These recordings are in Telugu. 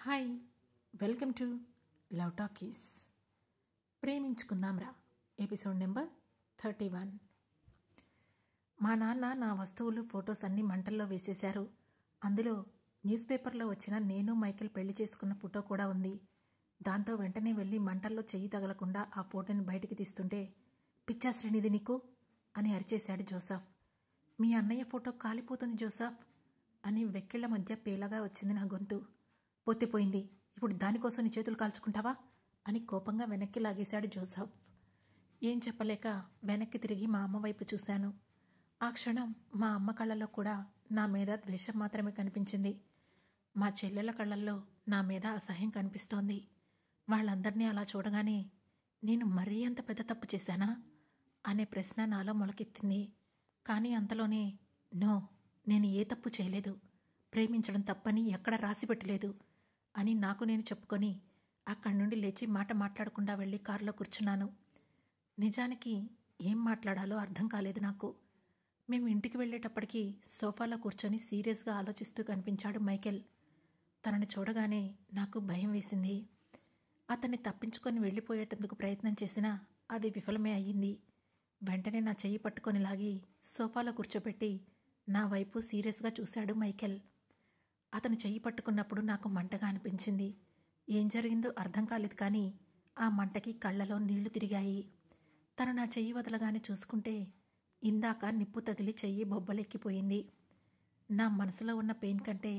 Hi, welcome to love talkies. Preminchukundam Raa episode number 31. మా నాన్న నా వస్తువులు ఫొటోస్ అన్నీ మంటల్లో వేసేశారు. అందులో న్యూస్ పేపర్లో వచ్చిన నేను మైకేల్ పెళ్లి చేసుకున్న ఫోటో కూడా ఉంది. దాంతో వెంటనే వెళ్ళి మంటల్లో చెయ్యి తగలకుండా ఆ ఫోటోని బయటికి తీస్తుంటే, పిచ్చా శ్రీనిధి నీకు అని అరిచేశాడు జోసఫ్. మీ అన్నయ్య ఫోటో కాలిపోతుంది జోసఫ్ అని వెక్కిళ్ల మధ్య పేలగా వచ్చింది నా గొంతు. పొత్తిపోయింది, ఇప్పుడు దానికోసం నీ చేతులు కాల్చుకుంటావా అని కోపంగా వెనక్కి లాగేశాడు జోసఫ్. ఏం చెప్పలేక వెనక్కి తిరిగి మా అమ్మ వైపు చూశాను. ఆ క్షణం మా అమ్మ కళ్ళల్లో కూడా నా మీద ద్వేషం మాత్రమే కనిపించింది. మా చెల్లెల కళ్ళల్లో నా మీద అసహ్యం కనిపిస్తోంది. వాళ్ళందరినీ అలా చూడగానే నేను మరీ అంత పెద్ద తప్పు చేశానా అనే ప్రశ్న నాలో మొలకెత్తింది. కానీ అంతలోనే నో, నేను ఏ తప్పు చేయలేదు, ప్రేమించడం తప్పని ఎక్కడ రాసిపెట్టలేదు అని నాకు నేను చెప్పుకొని అక్కడి నుండి లేచి మాట మాట్లాడకుండా వెళ్ళి కారులో కూర్చున్నాను. నిజానికి ఏం మాట్లాడాలో అర్థం కాలేదు నాకు. మేము ఇంటికి వెళ్ళేటప్పటికీ సోఫాలో కూర్చొని సీరియస్గా ఆలోచిస్తూ కనిపించాడు మైకేల్. తనని చూడగానే నాకు భయం వేసింది. అతన్ని తప్పించుకొని వెళ్ళిపోయేటందుకు ప్రయత్నం చేసినా అది విఫలమే అయ్యింది. వెంటనే నా చెయ్యి పట్టుకొని లాగి సోఫాలో కూర్చోపెట్టి నా వైపు సీరియస్గా చూశాడు మైకేల్. అతను చెయ్యి పట్టుకున్నప్పుడు నాకు మంటగా అనిపించింది. ఏం జరిగిందో అర్థం కాలేదు, కానీ ఆ మంటకి కళ్ళలో నీళ్లు తిరిగాయి. తను నా చెయ్యి వదలగానే చూసుకుంటే ఇందాక నిప్పు తగిలి చెయ్యి బొబ్బలెక్కిపోయింది. నా మనసులో ఉన్న పెయిన్ కంటే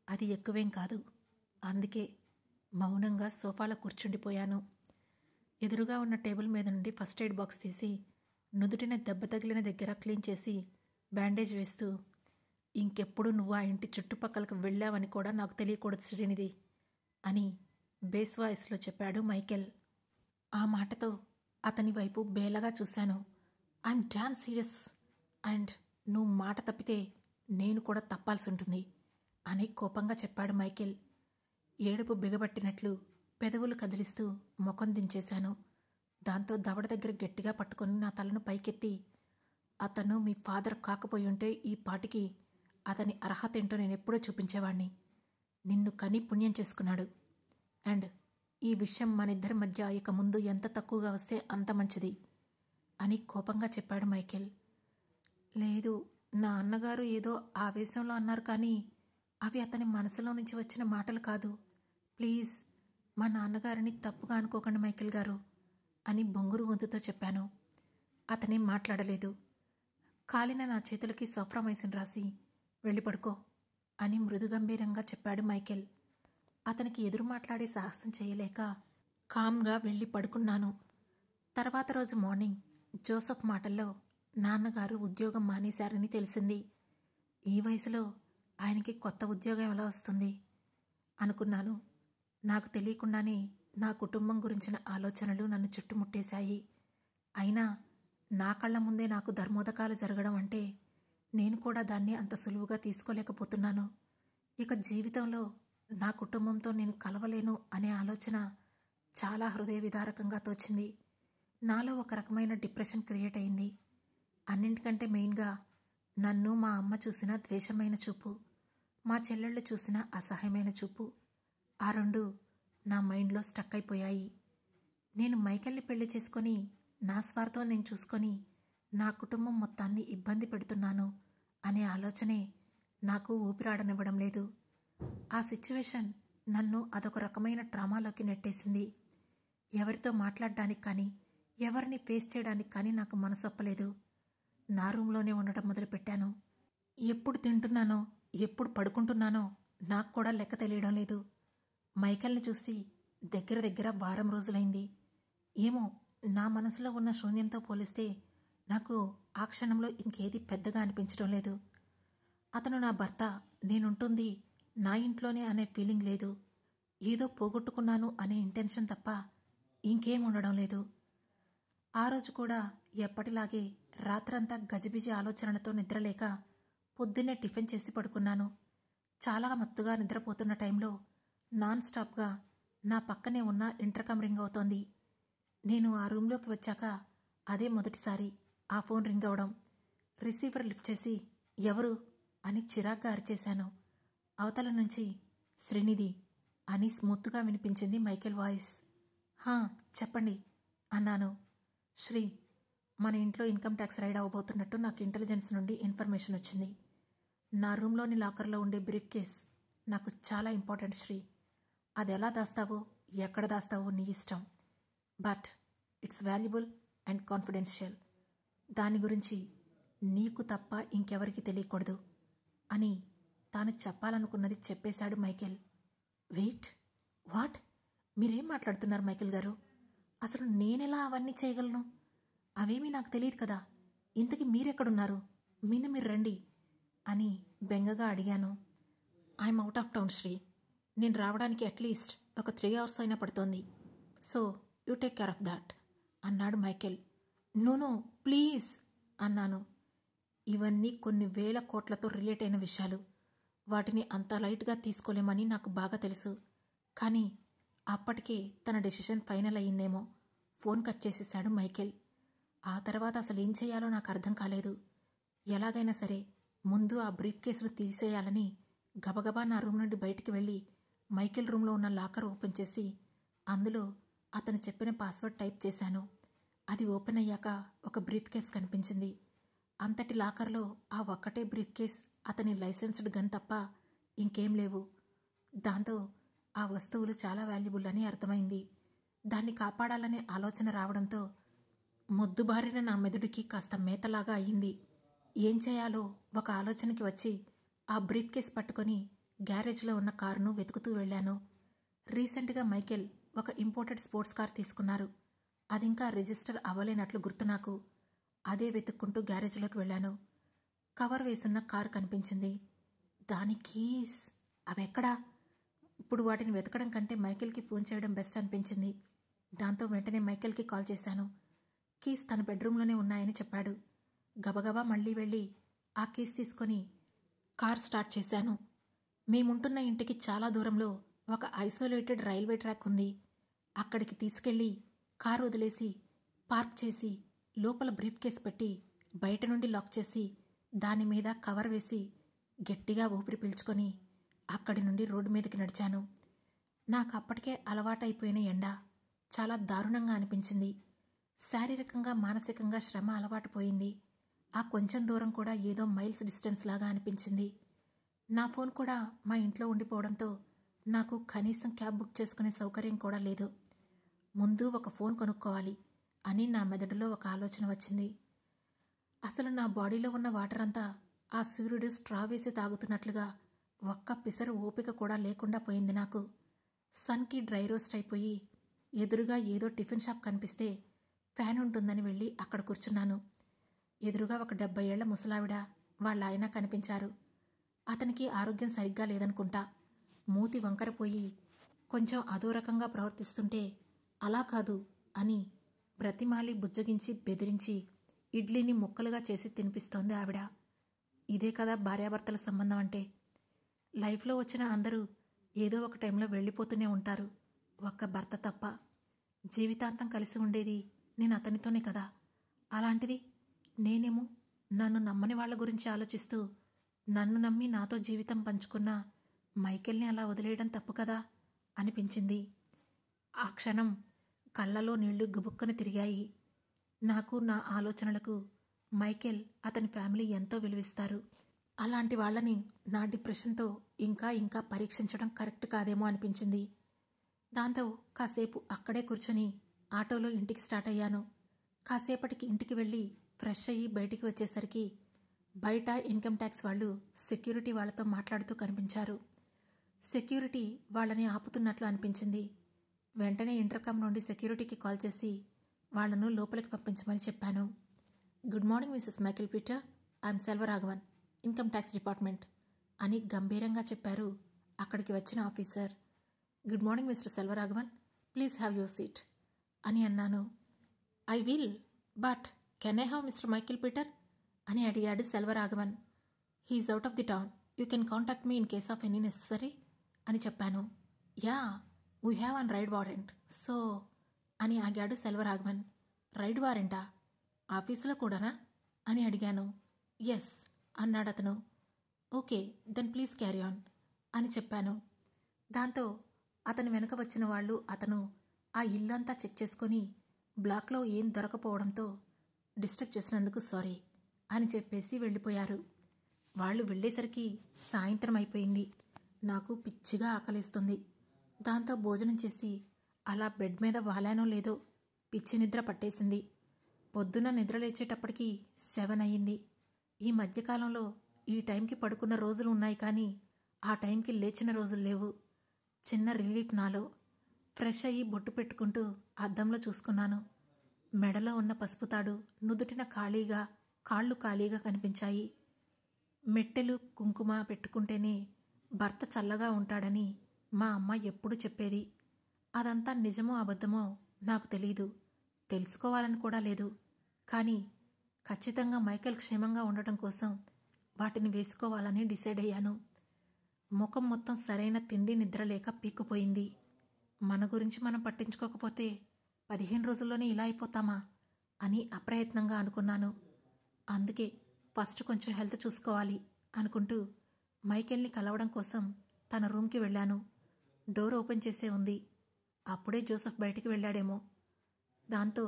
అది ఎక్కువేం కాదు. అందుకే మౌనంగా సోఫాలో కూర్చుండిపోయాను. ఎదురుగా ఉన్న టేబుల్ మీద నుండి ఫస్ట్ ఎయిడ్ బాక్స్ తీసి నుదుటిన దెబ్బ తగిలిన దగ్గర క్లీన్ చేసి బ్యాండేజ్ వేస్తూ, ఇంకెప్పుడు నువ్వు ఆ ఇంటి చుట్టుపక్కలకు వెళ్ళావని కూడా నాకు తెలియకూడదు శ్రీనిధి అని బేస్ వాయిస్లో చెప్పాడు మైకేల్. ఆ మాటతో అతని వైపు బేలగా చూశాను. ఐఎమ్ డామ్ సీరియస్, అండ్ నువ్వు మాట తప్పితే నేను కూడా తప్పాల్సి ఉంటుంది అని కోపంగా చెప్పాడు మైకేల్. ఏడుపు బిగబట్టినట్లు పెదవులు కదిలిస్తూ ముఖం దించేశాను. దాంతో దవడ దగ్గర గట్టిగా పట్టుకొని నా తలను పైకెత్తి, అతను మీ ఫాదర్ కాకపోయి ఉంటే ఈ పాటికి అతని అర్హత ఏంటో నేను ఎప్పుడూ చూపించేవాణ్ణి. నిన్ను కని పుణ్యం చేసుకున్నాడు. అండ్ ఈ విషయం మనిద్దరి మధ్య ఇక ముందు ఎంత తక్కువగా వస్తే అంత మంచిది అని కోపంగా చెప్పాడు మైకేల్. లేదు, నా అన్నగారు ఏదో ఆవేశంలో అన్నారు, కానీ అవి అతని మనసులో నుంచి వచ్చిన మాటలు కాదు. ప్లీజ్ మా నాన్నగారిని తప్పుగా అనుకోకండి మైకేల్ గారు అని బొంగురు గొంతుతో చెప్పాను. అతనేం మాట్లాడలేదు. కాలిన నా చేతులకి సోఫ్రామైసిన్ రాసి వెళ్ళి పడుకో అని మృదుగంభీరంగా చెప్పాడు మైకేల్. అతనికి ఎదురు మాట్లాడే సాహసం చేయలేక కామ్గా వెళ్ళి పడుకున్నాను. తర్వాత రోజు మార్నింగ్ జోసఫ్ మాటల్లో నాన్నగారు ఉద్యోగం మానేశారని తెలిసింది. ఈ వయసులో ఆయనకి కొత్త ఉద్యోగం ఎలా వస్తుంది అనుకున్నాను. నాకు తెలియకుండానే నా కుటుంబం గురించిన ఆలోచనలు నన్ను చుట్టుముట్టేశాయి. అయినా నా కళ్ళ ముందే నాకు ధర్మోదకాలు జరగడం అంటే నేను కూడా దాన్ని అంత సులువుగా తీసుకోలేకపోతున్నాను. ఇక జీవితంలో నా కుటుంబంతో నేను కలవలేను అనే ఆలోచన చాలా హృదయ విదారకంగా తోచింది. నాలో ఒక రకమైన డిప్రెషన్ క్రియేట్ అయింది. అన్నింటికంటే మెయిన్గా నన్ను మా అమ్మ చూసిన ద్వేషమైన చూపు, మా చెల్లెళ్ళు చూసిన అసహ్యమైన చూపు, ఆ రెండు నా మైండ్లో స్టక్ అయిపోయాయి. నేను మైకేల్ని పెళ్లి చేసుకొని నా స్వార్థం నేను చూసుకొని నా కుటుంబం మొత్తాన్ని ఇబ్బంది పెడుతున్నాను అనే ఆలోచనే నాకు ఊపిరాడనివ్వడం లేదు. ఆ సిచ్యువేషన్ నన్ను అదొక రకమైన ట్రామాలోకి నెట్టేసింది. ఎవరితో మాట్లాడడానికి కానీ ఎవరిని ఫేస్ చేయడానికి కానీ నాకు మనసొప్పలేదు. నా రూమ్లోనే ఉండటం మొదలుపెట్టాను. ఎప్పుడు తింటున్నానో ఎప్పుడు పడుకుంటున్నానో నాకు కూడా లెక్క తెలియడం లేదు. మైకేల్ని చూసి దగ్గర దగ్గర వారం రోజులైంది. ఏమో, నా మనసులో ఉన్న శూన్యంతో పోలిస్తే నాకు ఆ క్షణంలో ఇంకేది పెద్దగా అనిపించడం లేదు. అతను నా భర్త, నేనుంటుంది నా ఇంట్లోనే అనే ఫీలింగ్ లేదు. ఏదో పోగొట్టుకున్నాను అనే ఇంటెన్షన్ తప్ప ఇంకేం ఉండడం లేదు. ఆ రోజు కూడా ఎప్పటిలాగే రాత్రంతా గజిబిజి ఆలోచనలతో నిద్రలేక పొద్దున్నే టిఫిన్ చేసి పడుకున్నాను. చాలా మత్తుగా నిద్రపోతున్న టైంలో నాన్ స్టాప్గా నా పక్కనే ఉన్న ఇంటర్కమ్ రింగ్ అవుతోంది. నేను ఆ రూంలోకి వచ్చాక అదే మొదటిసారి ఆ ఫోన్ రింగ్ అవడం. రిసీవర్ లిఫ్ట్ చేసి ఎవరు అని చిరాగ్గా అరిచేశాను. అవతల నుంచి శ్రీనిధి అని స్మూత్గా వినిపించింది మైకేల్ వాయిస్. హా, చెప్పండి అన్నాను. శ్రీ, మన ఇంట్లో ఇన్కమ్ ట్యాక్స్ రైడ్ అవ్వబోతున్నట్టు నాకు ఇంటెలిజెన్స్ నుండి ఇన్ఫర్మేషన్ వచ్చింది. నా రూమ్లోని లాకర్లో ఉండే బ్రీఫ్ కేస్ నాకు చాలా ఇంపార్టెంట్ శ్రీ. అది ఎలా దాస్తావో, ఎక్కడ దాస్తావో నీ ఇష్టం. But it's valuable and confidential. దాని గురించి నీకు తప్ప ఇంకెవరికి తెలియకూడదు అని తాను చెప్పాలనుకున్నది చెప్పేశాడు మైకేల్. Wait, what? మీరేం మాట్లాడుతున్నారు మైకేల్ గారు? అసలు నేనెలా అవన్నీ చేయగలను? అవేమీ నాకు తెలియదు కదా. ఇంతకీ మీరెక్కడున్నారు? మీద మీరు రండి అని బెంగగా అడిగాను. I'm out of town Sri. నేను రావడానికి అట్లీస్ట్ ఒక 3 hours అయినా పడుతోంది. So you take care of that అన్నాడు మైకేల్. నో ప్లీజ్ అన్నాను. ఇవన్నీ కొన్ని వేల కోట్లతో రిలేట్ అయిన విషయాలు. వాటిని అంత లైట్గా తీసుకోలేమని నాకు బాగా తెలుసు. కానీ అప్పటికే తన డెసిషన్ ఫైనల్ అయ్యిందేమో. ఫోన్ కట్ చేసేశాడు మైకేల్. ఆ తర్వాత అసలు ఏం చేయాలో నాకు అర్థం కాలేదు. ఎలాగైనా సరే ముందు ఆ బ్రీఫ్ కేసులు తీసేయాలని గబగబా నా రూమ్ నుండి బయటికి వెళ్ళి మైకేల్ రూమ్లో ఉన్న లాకర్ ఓపెన్ చేసి అందులో అతను చెప్పిన పాస్వర్డ్ టైప్ చేశాను. అది ఓపెన్ అయ్యాక ఒక బ్రీఫ్ కేస్ కనిపించింది. అంతటి లాకర్లో ఆ ఒక్కటే బ్రీఫ్ కేస్, అతని లైసెన్స్డ్ గన్ తప్ప ఇంకేం లేవు. దాంతో ఆ వస్తువులు చాలా వాల్యుబుల్ అని అర్థమైంది. దాన్ని కాపాడాలనే ఆలోచన రావడంతో మొద్దుబారిన నా మెదడుకి కాస్త మేతలాగా అయ్యింది. ఏం చేయాలో ఒక ఆలోచనకి వచ్చి ఆ బ్రీఫ్ కేస్ పట్టుకొని గ్యారేజ్లో ఉన్న కారును వెతుకుతూ వెళ్ళాను. రీసెంట్గా మైకేల్ ఒక ఇంపోర్టెడ్ స్పోర్ట్స్ కార్ తీసుకున్నారు. అదింకా రిజిస్టర్ అవ్వలేనట్లు గుర్తు నాకు. అదే వెతుక్కుంటూ గ్యారేజ్లోకి వెళ్ళాను. కవర్ వేసున్న కారు కనిపించింది. దాని కీస్ అవెక్కడా? ఇప్పుడు వాటిని వెతకడం కంటే మైకేల్కి ఫోన్ చేయడం బెస్ట్ అనిపించింది. దాంతో వెంటనే మైకేల్కి కాల్ చేశాను. కీస్ తన బెడ్రూమ్లోనే ఉన్నాయని చెప్పాడు. గబగబా మళ్ళీ వెళ్ళి ఆ కీస్ తీసుకొని కార్ స్టార్ట్ చేశాను. మేముంటున్న ఇంటికి చాలా దూరంలో ఒక ఐసోలేటెడ్ రైల్వే ట్రాక్ ఉంది. అక్కడికి తీసుకెళ్ళి కారు వదిలేసి పార్క్ చేసి లోపల బ్రీఫ్ కేస్ పెట్టి బయట నుండి లాక్ చేసి దాని మీద కవర్ వేసి గట్టిగా ఊపిరి పీల్చుకొని అక్కడి నుండి రోడ్డు మీదకి నడిచాను. నాకు అప్పటికే అలవాటైపోయిన ఎండ చాలా దారుణంగా అనిపించింది. శారీరకంగా మానసికంగా శ్రమ అలవాటు పోయింది. ఆ కొంచెం దూరం కూడా ఏదో మైల్స్ డిస్టెన్స్ లాగా అనిపించింది. నా ఫోన్ కూడా మా ఇంట్లో ఉండిపోవడంతో నాకు కనీసం క్యాబ్ బుక్ చేసుకునే సౌకర్యం కూడా లేదు. ముందు ఒక ఫోన్ కొనుక్కోవాలి అని నా మెదడులో ఒక ఆలోచన వచ్చింది. అసలు నా బాడీలో ఉన్న వాటర్ అంతా ఆ సూర్యుడు స్ట్రా వేసి తాగుతున్నట్లుగా ఒక్క పిసరు ఓపిక కూడా లేకుండా పోయింది నాకు. సన్కి డ్రై రోస్ట్ అయిపోయి ఎదురుగా ఏదో టిఫిన్ షాప్ కనిపిస్తే ఫ్యాన్ ఉంటుందని వెళ్ళి అక్కడ కూర్చున్నాను. ఎదురుగా ఒక 70 ఏళ్ల ముసలావిడ వాళ్ళ ఆయన కనిపించారు. అతనికి ఆరోగ్యం సరిగ్గా లేదనుకుంటా. మూతి వంకరపోయి కొంచెం అదో రకంగా ప్రవర్తిస్తుంటే అలా కాదు అని బ్రతిమాలి బుజ్జగించి బెదిరించి ఇడ్లీని ముక్కలుగా చేసి తినిపిస్తోంది ఆవిడ. ఇదే కదా భార్యాభర్తల సంబంధం అంటే. లైఫ్లో వచ్చిన అందరూ ఏదో ఒక టైంలో వెళ్ళిపోతూనే ఉంటారు, ఒక్క భర్త తప్ప. జీవితాంతం కలిసి ఉండేది నేను అతనితోనే కదా. అలాంటిది నేనేమో నన్ను నమ్మని వాళ్ళ గురించి ఆలోచిస్తూ నన్ను నమ్మి నాతో జీవితం పంచుకున్న మైకేల్ని అలా వదిలేయడం తప్పు కదా అనిపించింది. ఆ క్షణం కళ్ళలో నీళ్లు గుబుక్కని తిరిగాయి. నాకు నా ఆలోచనలకు మైకేల్ అతని ఫ్యామిలీ ఎంతో విలువిస్తారు. అలాంటి వాళ్ళని నా డిప్రెషన్తో ఇంకా ఇంకా పరీక్షించడం కరెక్ట్ కాదేమో అనిపించింది. దాంతో కాసేపు అక్కడే కూర్చొని ఆటోలో ఇంటికి స్టార్ట్ అయ్యాను. కాసేపటికి ఇంటికి వెళ్ళి ఫ్రెష్ అయ్యి బయటికి వచ్చేసరికి బయట ఇన్కమ్ ట్యాక్స్ వాళ్ళు సెక్యూరిటీ వాళ్ళతో మాట్లాడుతూ కనిపించారు. సెక్యూరిటీ వాళ్ళని ఆపుతున్నట్లు అనిపించింది. వెంటనే ఇంటర్కామ్ నుండి సెక్యూరిటీకి కాల్ చేసి వాళ్లను లోపలికి పంపించమని చెప్పాను. Good morning Mrs Michael Peter, I'm Selvaraghavan, income tax department అని గంభీరంగా చెప్పారు అక్కడికి వచ్చిన officer. Good morning mister Selvaraghavan, please have your seat అని అన్నాను. I will, but can I have mister Michael Peter అని అడిగాడు Selvaraghavan. He is out of the town, you can contact me in case of any necessary అని చెప్పాను. Yeah, we have an raid warrant, so అని ఆగాడు సెల్వరాఘవన్. రైడ్ వారెంటా? ఆఫీసులో కూడానా అని అడిగాను. ఎస్ అన్నాడు అతను. Okay then please carry on అని చెప్పాను. దాంతో అతని వెనక వచ్చిన వాళ్ళు అతను ఆ ఇల్లంతా చెక్ చేసుకొని బ్లాక్లో ఏం దొరకపోవడంతో డిస్టర్బ్ చేసినందుకు సారీ అని చెప్పేసి వెళ్ళిపోయారు. వాళ్ళు వెళ్ళేసరికి సాయంత్రం అయిపోయింది. నాకు పిచ్చిగా ఆకలిస్తుంది. దాంతో భోజనం చేసి అలా బెడ్ మీద వాలానో లేదో పిచ్చి నిద్ర పట్టేసింది. పొద్దున్న నిద్ర లేచేటప్పటికి 7 అయ్యింది. ఈ మధ్యకాలంలో ఈ టైంకి పడుకున్న రోజులు ఉన్నాయి కానీ ఆ టైంకి లేచిన రోజులు లేవు. చిన్న రిలీఫ్ నాలో. ఫ్రెష్ అయ్యి బొట్టు పెట్టుకుంటూ అద్దంలో చూసుకున్నాను. మెడలో ఉన్న పసుపు తాడు నుదుటిన కాళ్ళు ఖాళీగా కనిపించాయి. మెట్టెలు కుంకుమ పెట్టుకుంటేనే భర్త చల్లగా ఉంటాడని మా అమ్మ ఎప్పుడూ చెప్పేది. అదంతా నిజమో అబద్ధమో నాకు తెలీదు, తెలుసుకోవాలని కూడా లేదు. కానీ ఖచ్చితంగా మైకేల్ క్షేమంగా ఉండటం కోసం వాటిని వేసుకోవాలని డిసైడ్ అయ్యాను. ముఖం మొత్తం సరైన తిండి నిద్ర లేక పీక్కుపోయింది. మన గురించి మనం పట్టించుకోకపోతే 15 రోజుల్లోనే ఇలా అయిపోతామా అని అప్రయత్నంగా అనుకున్నాను. అందుకే ఫస్ట్ కొంచెం హెల్త్ చూసుకోవాలి అనుకుంటూ మైకేల్ని కలవడం కోసం తన రూమ్కి వెళ్ళాను. డోర్ ఓపెన్ చేసే ఉంది. అప్పుడే జోసెఫ్ బయటికి వెళ్ళాడేమో. దాంతో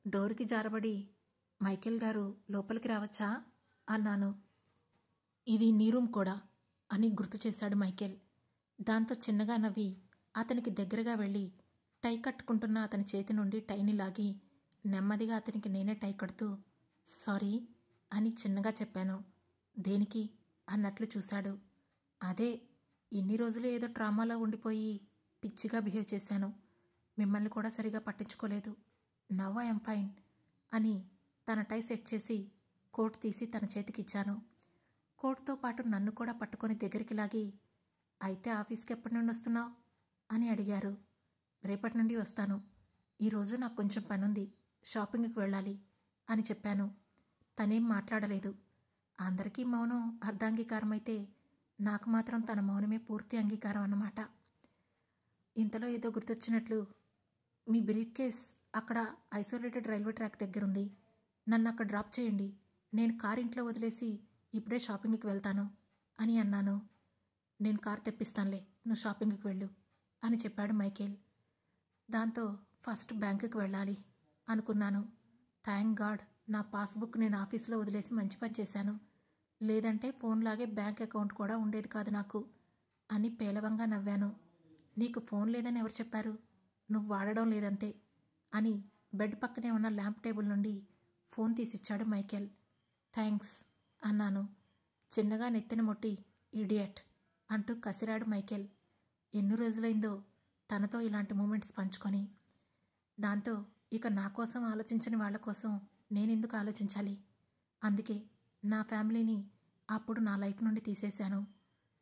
డోర్కి జారబడి మైకేల్ గారు లోపలికి రావచ్చా అన్నాను. ఇది నీ రూమ్ కూడా అని గుర్తు చేశాడు మైకేల్. దాంతో చిన్నగా నవ్వి అతనికి దగ్గరగా వెళ్ళి టై కట్టుకుంటున్న అతని చేతి నుండి టైని లాగి నెమ్మదిగా అతనికి నేనే టై కడుతూ సారీ అని చిన్నగా చెప్పాను. దేనికి అన్నట్లు చూశాడు. అదే ఇన్ని రోజులు ఏదో ట్రామాలో ఉండిపోయి పిచ్చిగా బిహేవ్ చేశాను. మిమ్మల్ని కూడా సరిగా పట్టించుకోలేదు. నవ్ ఐఎమ్ ఫైన్ అని తన టై సెట్ చేసి కోట్ తీసి తన చేతికిచ్చాను. కోట్తో పాటు నన్ను కూడా పట్టుకొని దగ్గరికి లాగి అయితే ఆఫీస్కి ఎప్పటి నుండి వస్తున్నావు అని అడిగారు. రేపటి నుండి వస్తాను. ఈరోజు నాకు కొంచెం పనుంది, షాపింగ్కి వెళ్ళాలి అని చెప్పాను. తనేం మాట్లాడలేదు. అందరికీ మౌనం అర్ధాంగీకారం అయితే నాకు మాత్రం తన మౌనమే పూర్తి అంగీకారం అన్నమాట. ఇంతలో ఏదో గుర్తొచ్చినట్లు మీ బ్రీఫ్ కేస్ అక్కడ ఐసోలేటెడ్ రైల్వే ట్రాక్ దగ్గరుంది. నన్ను అక్కడ డ్రాప్ చేయండి. నేను కార్ ఇంట్లో వదిలేసి ఇప్పుడే షాపింగ్కి వెళ్తాను అని అన్నాను. నేను కార్ తెప్పిస్తానులే, నువ్వు షాపింగ్కి వెళ్ళు అని చెప్పాడు మైకేల్. దాంతో ఫస్ట్ బ్యాంకుకి వెళ్ళాలి అనుకున్నాను. థ్యాంక్ గాడ్ నా పాస్బుక్ నేను ఆఫీస్లో వదిలేసి మంచి పని చేశాను. లేదంటే ఫోన్లాగే బ్యాంక్ అకౌంట్ కూడా ఉండేది కాదు నాకు అని పేలవంగా నవ్వాను. నీకు ఫోన్ లేదని ఎవరు చెప్పారు? నువ్వు వాడడం లేదంతే అని బెడ్ పక్కనే ఉన్న ల్యాంప్ టేబుల్ నుండి ఫోన్ తీసిచ్చాడు మైకేల్. థ్యాంక్స్ అన్నాను. చిన్నగా నెత్తిన మొట్టి ఇడియట్ అంటూ కసిరాడు మైకేల్. ఎన్ని రోజులైందో తనతో ఇలాంటి మూమెంట్స్ పంచుకొని. దాంతో ఇక నా కోసం ఆలోచించని వాళ్ళ కోసం నేనెందుకు ఆలోచించాలి? అందుకే నా ఫ్యామిలీని అప్పుడు నా లైఫ్ నుండి తీసేశాను.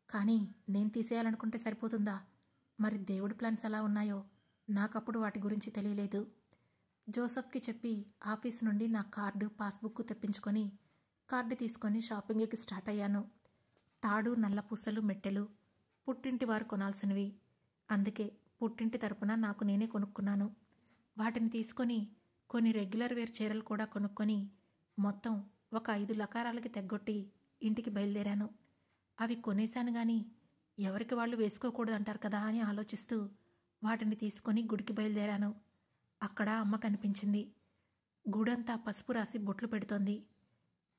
కానీ నేను తీసేయాలనుకుంటే సరిపోతుందా? మరి దేవుడి ప్లాన్స్ ఎలా ఉన్నాయో నాకప్పుడు వాటి గురించి తెలియలేదు. జోసెఫ్కి చెప్పి ఆఫీస్ నుండి నా కార్డు పాస్బుక్ తెప్పించుకొని కార్డు తీసుకొని షాపింగ్కి స్టార్ట్ అయ్యాను. తాడు, నల్ల పూసలు, మెట్టెలు పుట్టింటి వారు కొనాల్సినవి. అందుకే పుట్టింటి తరపున నాకు నేనే కొనుక్కున్నాను. వాటిని తీసుకొని కొన్ని రెగ్యులర్ వేర్ చీరలు కూడా కొనుక్కొని మొత్తం ఒక 5 లకారాలకి తెగ్గొట్టి ఇంటికి బయలుదేరాను. అవి కొనేశాను కానీ ఎవరికి వాళ్ళు వేసుకోకూడదు అంటారు కదా అని ఆలోచిస్తూ వాటిని తీసుకొని గుడికి బయలుదేరాను. అక్కడ అమ్మ కనిపించింది. గుడంతా పసుపు రాసి బొట్లు పెడుతోంది.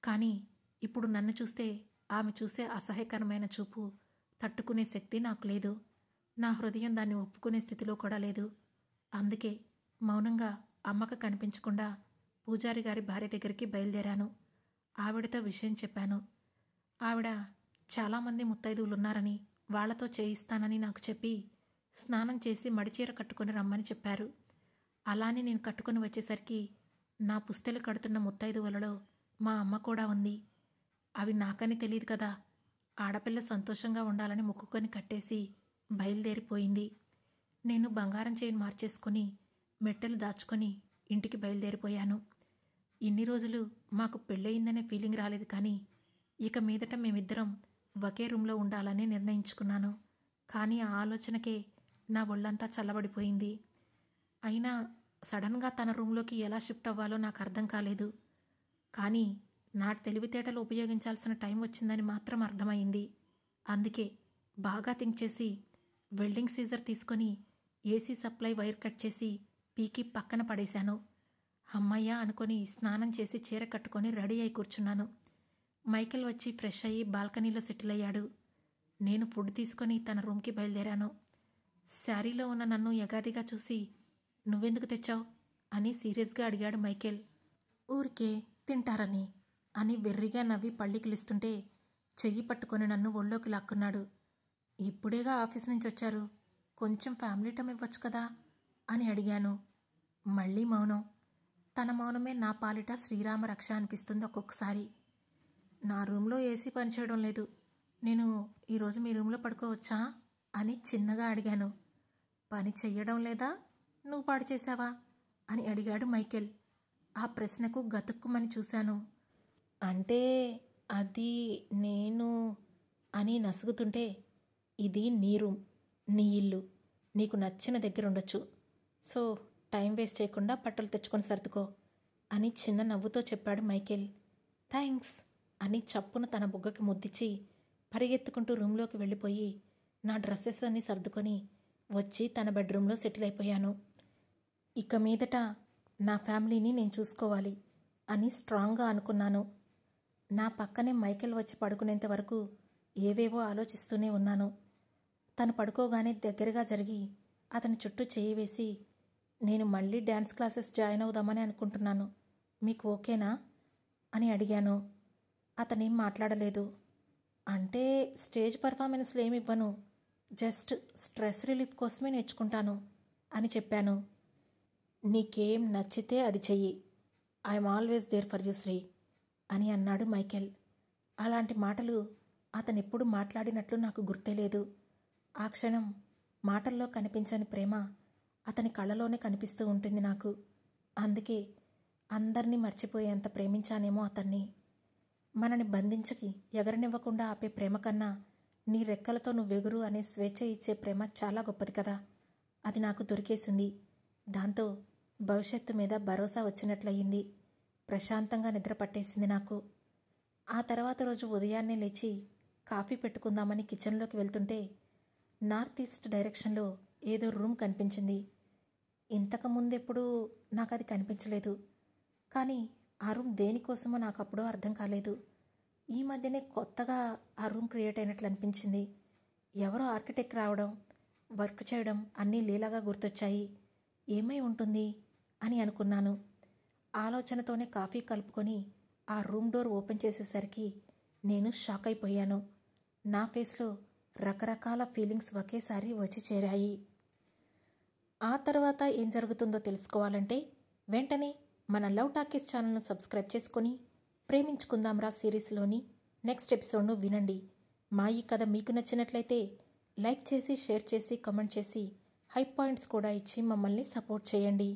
కానీ ఇప్పుడు నన్ను చూస్తే ఆమె చూసే అసహ్యకరమైన చూపు తట్టుకునే శక్తి నాకు లేదు. నా హృదయం దాన్ని ఒప్పుకునే స్థితిలో కూడా లేదు. అందుకే మౌనంగా అమ్మకు కనిపించకుండా పూజారి గారి భార్య దగ్గరికి బయలుదేరాను. ఆవిడతో విషయం చెప్పాను. ఆవిడ చాలామంది ముత్తైదువులున్నారని వాళ్లతో చేయిస్తానని నాకు చెప్పి స్నానం చేసి మడిచీర కట్టుకొని రమ్మని చెప్పారు. అలానే నేను కట్టుకొని వచ్చేసరికి నా పుస్తెలు కడుతున్న ముత్తైదువులలో మా అమ్మ కూడా ఉంది. అవి నాకని తెలియదు కదా. ఆడపిల్ల సంతోషంగా ఉండాలని మొక్కుకొని కట్టేసి బయలుదేరిపోయింది. నేను బంగారం చైన్ మార్చేసుకుని మెట్టెలు దాచుకొని ఇంటికి బయలుదేరిపోయాను. ఇన్ని రోజులు మాకు పెళ్ళయిందనే ఫీలింగ్ రాలేదు. కానీ ఇక మీదట మేమిద్దరం ఒకే రూమ్లో ఉండాలని నిర్ణయించుకున్నాను. కానీ ఆ ఆలోచనకే నా ఒళ్ళంతా చల్లబడిపోయింది. అయినా సడన్గా తన రూమ్లోకి ఎలా షిఫ్ట్ అవ్వాలో నాకు అర్థం కాలేదు. కానీ నా తెలివితేటలు ఉపయోగించాల్సిన టైం వచ్చిందని మాత్రం అర్థమైంది. అందుకే బాగా థింక్ చేసి వెల్డింగ్ సీజర్ తీసుకొని ఏసీ సప్లై వైర్ కట్ చేసి పీకి పక్కన పడేశాను. అమ్మయ్య అనుకొని స్నానం చేసి చీర కట్టుకొని రెడీ అయి కూర్చున్నాను. మైకేల్ వచ్చి ఫ్రెష్ అయ్యి బాల్కనీలో సెటిల్ అయ్యాడు. నేను ఫుడ్ తీసుకొని తన రూమ్కి బయలుదేరాను. శారీలో ఉన్న నన్ను యగాదిగా చూసి, నువ్వెందుకు తెచ్చావు అని సీరియస్గా అడిగాడు మైకేల్. ఊరికే తింటారని అని వెర్రిగా నవ్వి పళ్ళికిలిస్తుంటే చెయ్యి పట్టుకొని నన్ను ఒళ్ళోకి లాక్కున్నాడు. ఇప్పుడేగా ఆఫీస్ నుంచి వచ్చారు, కొంచెం ఫ్యామిలీ టైం ఇవ్వచ్చు కదా అని అడిగాను. మళ్ళీ మౌనం. తన మౌనమే నా పాలిట శ్రీరామ రక్ష అనిపిస్తుంది ఒక్కొక్కసారి. నా రూమ్లో ఏసీ పనిచేయడం లేదు, నేను ఈరోజు మీ రూమ్లో పడుకోవచ్చా అని చిన్నగా అడిగాను. పని చెయ్యడం లేదా, నువ్వు పాడు చేశావా అని అడిగాడు మైకేల్. ఆ ప్రశ్నకు గతుక్కుమని చూశాను. అంటే అది నేను అని నసుగుతుంటే, ఇది నీ రూమ్, నీ ఇల్లు, నీకు నచ్చిన దగ్గర ఉండొచ్చు, సో టైం వేస్ట్ చేయకుండా బట్టలు తెచ్చుకొని సర్దుకో అని చిన్న నవ్వుతో చెప్పాడు మైకేల్. థ్యాంక్స్ అని చప్పున తన బుగ్గకి ముద్దిచ్చి పరిగెత్తుకుంటూ రూమ్లోకి వెళ్ళిపోయి నా డ్రెస్సెస్ అన్నీ సర్దుకొని వచ్చి తన బెడ్రూమ్లో సెటిల్ అయిపోయాను. ఇక మీదట నా ఫ్యామిలీని నేను చూసుకోవాలి అని స్ట్రాంగ్గా అనుకున్నాను. నా పక్కనే మైకేల్ వచ్చి పడుకునేంత వరకు ఏవేవో ఆలోచిస్తూనే ఉన్నాను. తను పడుకోగానే దగ్గరగా జరిగి అతని చుట్టూ చేయి వేసి, నేను మళ్ళీ డ్యాన్స్ క్లాసెస్ జాయిన్ అవుదామని అనుకుంటున్నాను, మీకు ఓకేనా అని అడిగాను. అతనేం మాట్లాడలేదు. అంటే స్టేజ్ పర్ఫార్మెన్స్లు ఏమి ఇవ్వను, జస్ట్ స్ట్రెస్ రిలీఫ్ కోసమే నేర్చుకుంటాను అని చెప్పాను. నీకేం నచ్చితే అది చెయ్యి, I'm always there for you Sri అని అన్నాడు మైకేల్. అలాంటి మాటలు అతనెప్పుడు మాట్లాడినట్లు నాకు గుర్తేలేదు. ఆ క్షణం మాటల్లో కనిపించని ప్రేమ అతని కళ్ళలోనే కనిపిస్తూ ఉంటుంది నాకు. అందుకే అందరినీ మర్చిపోయేంత ప్రేమించానేమో అతన్ని. మనని బంధించకి ఎగరనివ్వకుండా ఆపే ప్రేమ కన్నా నీ రెక్కలతో నువ్వెగురు అనే స్వేచ్ఛ ఇచ్చే ప్రేమ చాలా గొప్పది కదా. అది నాకు దొరికేసింది. దాంతో భవిష్యత్తు మీద భరోసా వచ్చినట్లయింది. ప్రశాంతంగా నిద్ర పట్టేసింది నాకు. ఆ తర్వాత రోజు ఉదయాన్నే లేచి కాఫీ పెట్టుకుందామని కిచెన్లోకి వెళ్తుంటే నార్త్ ఈస్ట్ డైరెక్షన్లో ఏదో రూమ్ కనిపించింది. ఇంతకుముందెప్పుడూ నాకు అది కనిపించలేదు. కానీ ఆ రూమ్ దేనికోసమో నాకు అప్పుడో అర్థం కాలేదు. ఈ మధ్యనే కొత్తగా ఆ రూమ్ క్రియేట్ అయినట్లు అనిపించింది. ఎవరో ఆర్కిటెక్ట్ రావడం, వర్క్ చేయడం అన్నీ లీలాగా గుర్తొచ్చాయి. ఏమై ఉంటుంది అని అనుకున్నాను. ఆలోచనతోనే కాఫీ కలుపుకొని ఆ రూమ్ డోర్ ఓపెన్ చేసేసరికి నేను షాక్ అయిపోయాను. నా ఫేస్లో రకరకాల ఫీలింగ్స్ ఒకేసారి వచ్చి చేరాయి. ఆ తర్వాత ఏం జరుగుతుందో తెలుసుకోవాలంటే వెంటనే మన లవ్ టాకీస్ ఛానల్ను సబ్స్క్రైబ్ చేసుకొని ప్రేమించుకుందాంరా సిరీస్లోని నెక్స్ట్ ఎపిసోడ్ను వినండి. మా ఈ కథ మీకు నచ్చినట్లయితే లైక్ చేసి, షేర్ చేసి, కామెంట్ చేసి, హై పాయింట్స్ కూడా ఇచ్చి మమ్మల్ని సపోర్ట్ చేయండి.